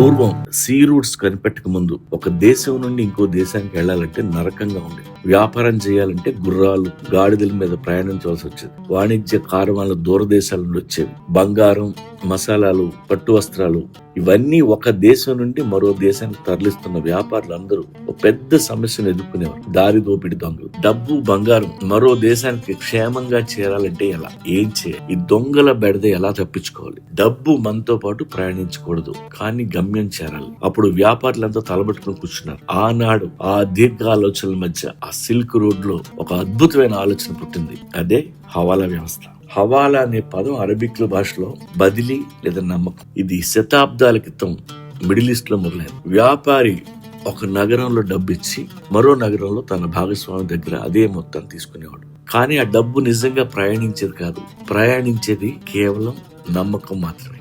పూర్వం see roots కనిపెట్టక ముందు ఒక దేశం నుండి ఇంకో దేశానికి వెళ్లాలంటే నరకంగా ఉండేది. వ్యాపారం చేయాలంటే గుర్రాలు, గాడిదల మీద ప్రయాణించవలసి వచ్చేది. వాణిజ్య కారవాళ్ళు దూరదేశాల నుండి వచ్చేవి. బంగారం, మసాలాలు, పట్టు వస్త్రాలు ఇవన్నీ ఒక దేశం నుండి మరో దేశానికి తరలిస్తున్న వ్యాపారులు అందరూ ఒక పెద్ద సమస్యను ఎదుర్కొనేవారు. దారి దోపిడి దొంగలు. డబ్బు, బంగారం మరో దేశానికి క్షేమంగా చేరాలంటే ఎలా? ఏం చేయాలి? ఈ దొంగల బెడద ఎలా తప్పించుకోవాలి? డబ్బు మనతో పాటు ప్రయాణించకూడదు, కానీ గమ్యం చేరాలి. అప్పుడు వ్యాపారులంతా తలబెట్టుకుని కూర్చున్నారు. ఆనాడు ఆ దీర్ఘ ఆలోచనల మధ్య ఆ సిల్క్ రోడ్ లో ఒక అద్భుతమైన ఆలోచన పుట్టింది. అదే హవాలా వ్యవస్థ. హవాలా అనే పదం అరబిక్ భాషలో బదిలీ లేదా నమ్మకం. ఇది శతాబ్దాల క్రితం మిడిల్ ఈస్ట్ లో మొదలైంది. వ్యాపారి ఒక నగరంలో డబ్బు ఇచ్చి మరో నగరంలో తన భాగస్వామి దగ్గర అదే మొత్తాన్ని తీసుకునేవాడు. కానీ ఆ డబ్బు నిజంగా ప్రయాణించేది కాదు. ప్రయాణించేది కేవలం నమ్మకం మాత్రమే.